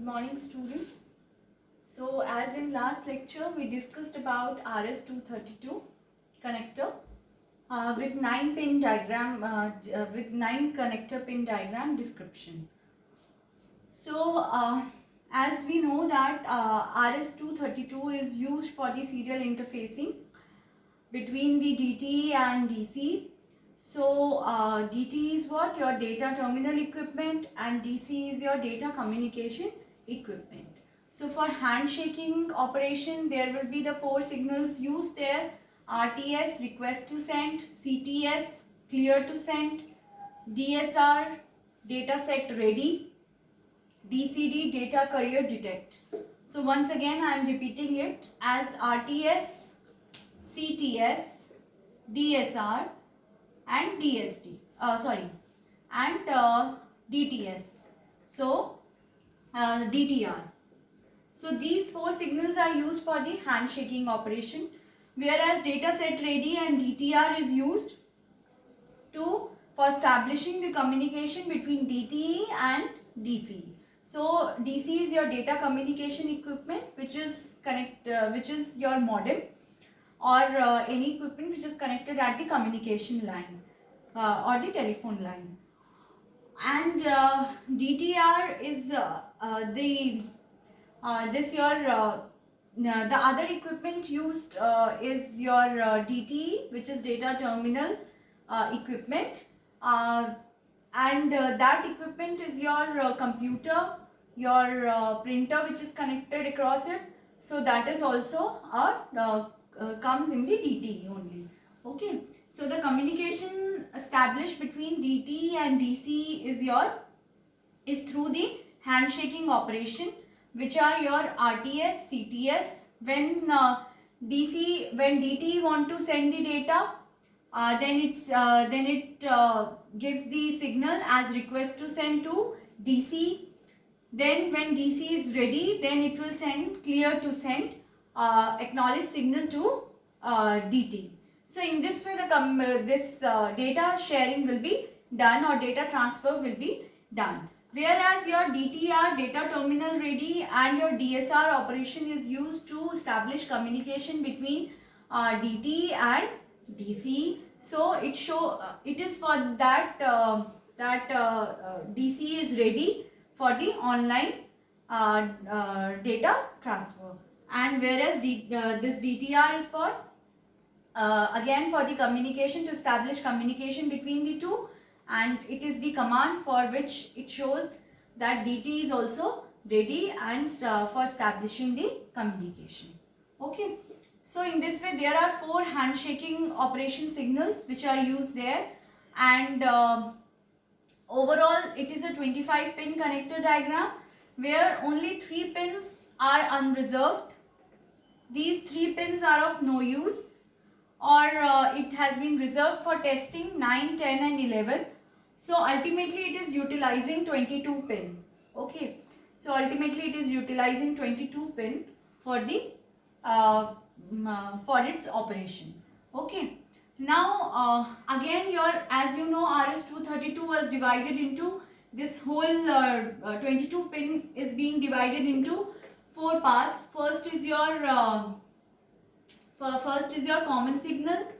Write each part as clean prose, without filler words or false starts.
Good morning, students. So as in last lecture we discussed about RS-232 connector with 9 pin diagram with 9 connector pin diagram description. So as we know that RS-232 is used for the serial interfacing between the DTE and DC. So DTE is what? Your data terminal equipment, and DC is your data communication equipment. So for handshaking operation, there will be the 4 signals used there: RTS, request to send; CTS, clear to send; DSR, data set ready; DCD, data carrier detect. So once again I am repeating it as RTS, CTS, DSR and DSD. And DTS. So DTR. So these 4 signals are used for the handshaking operation, whereas data set ready and DTR is used for establishing the communication between DTE and DCE. So DC is your data communication equipment, which is your modem or any equipment which is connected at the communication line or the telephone line. And DTR is the other equipment used is your DTE, which is data terminal equipment, and that equipment is your computer, your printer which is connected across it. So that is also comes in the DTE only. Okay, so the communication established between DTE and DC is through the handshaking operation, which are your RTS, CTS. When DTE want to send the data, then it gives the signal as request to send to DC. Then when DC is ready, then it will send clear to send acknowledge signal to DT. So in this way this data sharing will be done, or data transfer will be done. Whereas your DTR, data terminal ready, and your DSR operation is used to establish communication between DT and DC. So it is for that DC is ready for the online data transfer, and whereas this DTR is for again for the communication, to establish communication between the two, and it is the command for which it shows that DT is also ready and for establishing the communication. Okay, so in this way there are 4 handshaking operation signals which are used there, and overall it is a 25 pin connector diagram where only 3 pins are unreserved. These 3 pins are of no use, or it has been reserved for testing 9, 10 and 11. So ultimately it is utilizing 22 pin. Okay, so ultimately it is utilizing 22 pin for the for its operation. Okay, now again as you know, RS-232 was divided into this whole 22 pin is being divided into 4 parts. First is your common signal.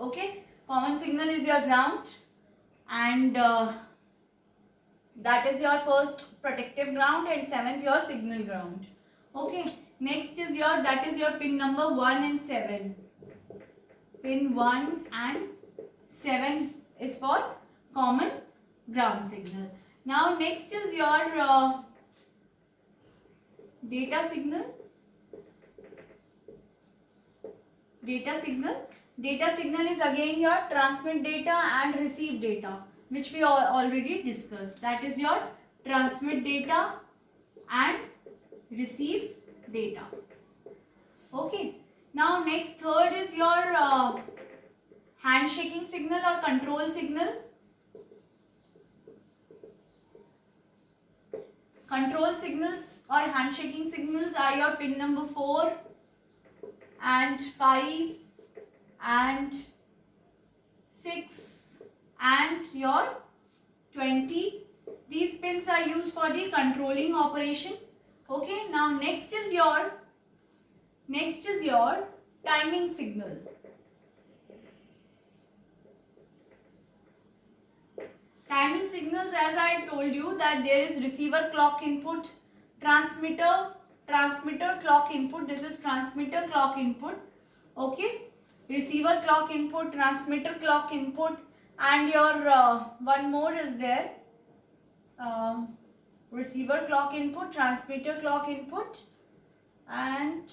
Okay, common signal is your ground, and that is your first protective ground, and 7th your signal ground. Okay, next is that is your pin number 1 and 7. Pin 1 and 7 is for common ground signal. Now next is your data signal. Data signal is again your transmit data and receive data, which we already discussed. That is your transmit data and receive data. Okay, now next, third is your handshaking signal or control signal. Control signals or handshaking signals are your pin number 4 and 5 and 6 and your 20. These pins are used for the controlling operation. Okay, now next is your timing signal. Timing signals, as I told you, that there is receiver clock input, transmitter clock input. This is transmitter clock input. Okay, receiver clock input, transmitter clock input, and your one more is there. Receiver clock input, transmitter clock input, and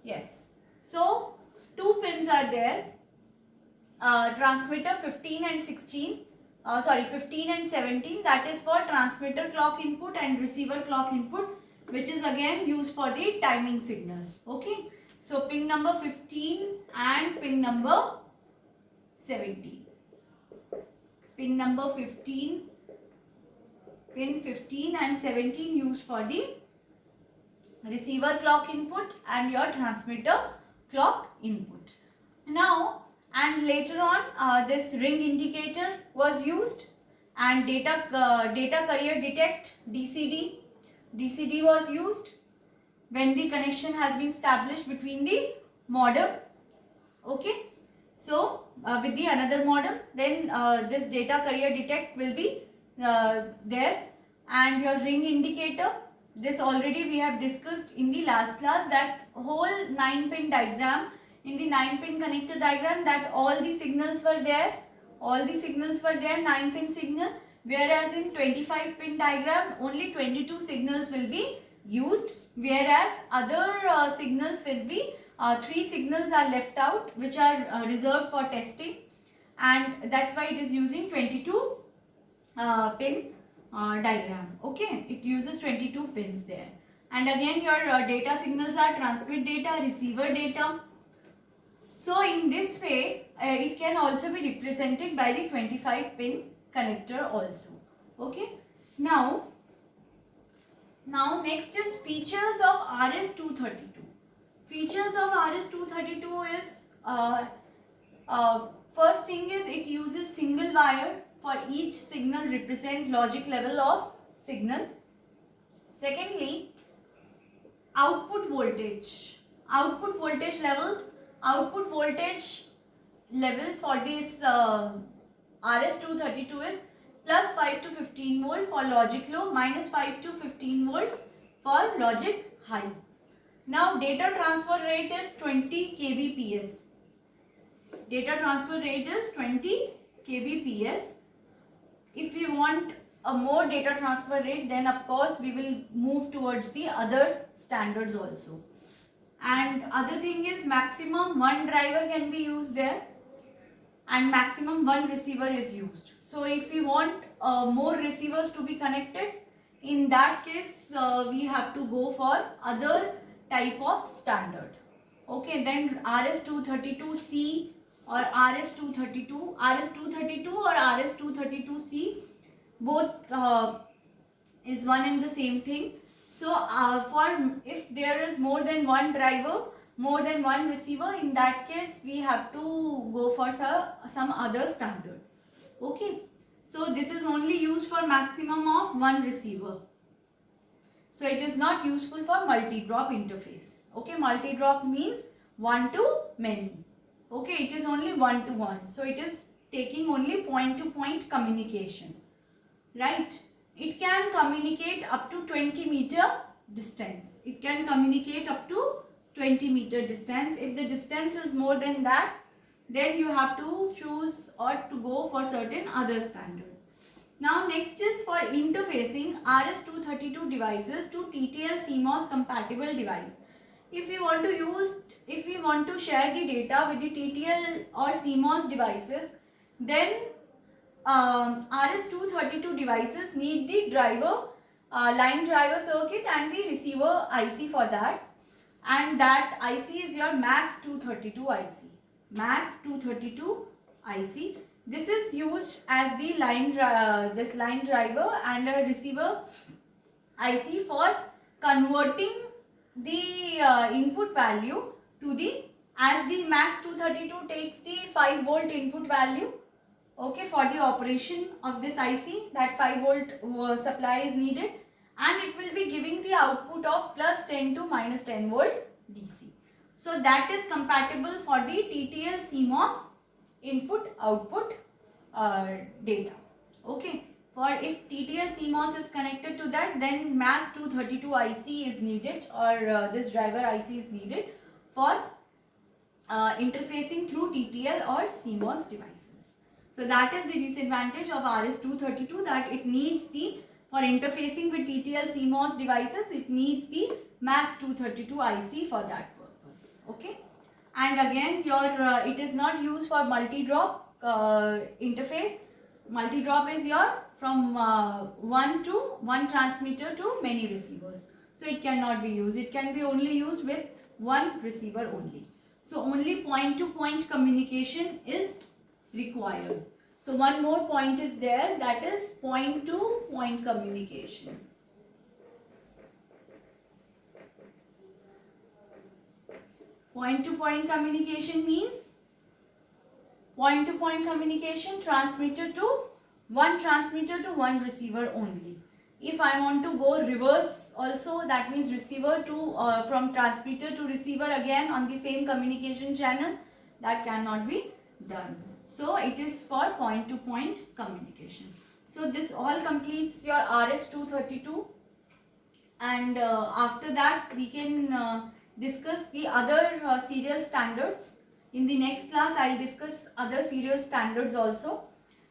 yes. So two pins are there. Transmitter 15 and 16. 15 and 17, that is for transmitter clock input, and receiver clock input, which is again used for the timing signal. Okay, so pin number 15 and pin number 17. Pin number 15, pin 15 and 17 used for the receiver clock input and your transmitter clock input. Now, and later on this ring indicator was used, and data carrier detect DCD was used when the connection has been established between the modem. Okay, so with the another modem, then this data carrier detect will be there, and your ring indicator, this already we have discussed in the last class, that whole 9-pin diagram. In the 9-pin connector diagram, that all the signals were there, 9-pin signal, whereas in 25-pin diagram only 22 signals will be used, whereas other signals will be 3 signals are left out, which are reserved for testing, and that's why it is using 22 pin diagram. Okay, it uses 22 pins there, and again your data signals are transmit data, receiver data. So in this way, it can also be represented by the 25-pin connector also. Okay. Now next is features of RS-232. Features of RS-232 is first thing is it uses single wire for each signal represent logic level of signal. Secondly, output voltage level for this RS-232 is plus 5 to 15 volt for logic low, minus 5 to 15 volt for logic high. Now data transfer rate is 20 kbps. Data transfer rate is 20 kbps. If we want a more data transfer rate, then of course we will move towards the other standards also. And other thing is maximum one driver can be used there, and maximum one receiver is used. So if we want more receivers to be connected, in that case we have to go for other type of standard. Okay, then RS-232C or RS-232 or RS-232C, both is one and the same thing. So if there is more than one driver, more than one receiver, in that case we have to go for some other standard. Okay, so this is only used for maximum of one receiver. So it is not useful for multi-drop interface. Okay, multi-drop means one to many. Okay, it is only one to one. So it is taking only point to point communication. Right? It can communicate up to 20 meter distance. It can communicate up to 20 meter distance. If the distance is more than that, then you have to choose or to go for certain other standard. Now next is for interfacing RS-232 devices to TTL CMOS compatible device. If we want to share the data with the TTL or CMOS devices, then RS-232 devices need the driver, line driver circuit and the receiver IC for that, and that IC is your MAX232 IC. MAX232 IC. This is used as the line driver and a receiver IC for converting the input value to the, as the MAX232 takes the 5 volt input value. Okay, for the operation of this IC, that 5 volt supply is needed, and it will be giving the output of plus 10 to minus 10 volt DC. So that is compatible for the TTL CMOS input output data. Okay, for if TTL CMOS is connected to that, then MAX 232 IC is needed, or this driver IC is needed for interfacing through TTL or CMOS devices. So that is the disadvantage of RS232, that it needs the, for interfacing with TTL CMOS devices, it needs the MAX 232 IC for that purpose. Okay, and again it is not used for multi-drop interface. Multi-drop is your from one transmitter to many receivers. So it cannot be used. It can be only used with one receiver only. So only point-to-point communication is required. So one more point is there, that is point-to-point communication. Point-to-point communication means point-to-point communication, transmitter to one receiver only. If I want to go reverse also, that means receiver to from transmitter to receiver again on the same communication channel, that cannot be done. So it is for point-to-point communication. So this all completes your RS232, and after that we can discuss the other serial standards. In the next class, I will discuss other serial standards also,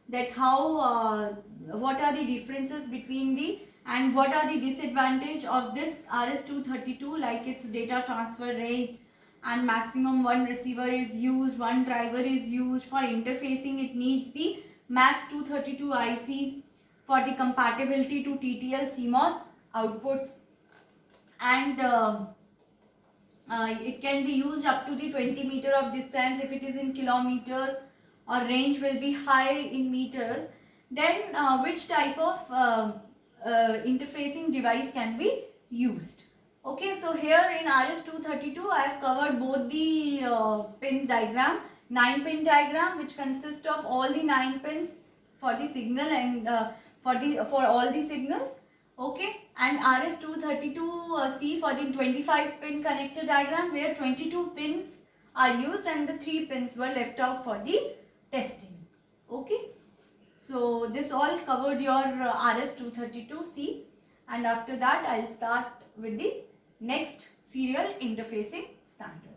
that how what are the differences between the, and what are the disadvantage of this RS232, like its data transfer rate, and maximum one receiver is used, one driver is used. For interfacing, it needs the MAX 232 IC for the compatibility to TTL CMOS outputs, and it can be used up to the 20 meter of distance if it is in kilometers, or range will be high in meters. Then which type of interfacing device can be used? Okay, so here in RS232 I have covered both the pin diagram, 9-pin diagram, which consists of all the 9 pins for the signal and for all the signals. Okay, and RS232C for the 25-pin connector diagram, where 22 pins are used and the 3 pins were left out for the testing. Okay, so this all covered your RS232C, and after that I will start with the next serial interfacing standard.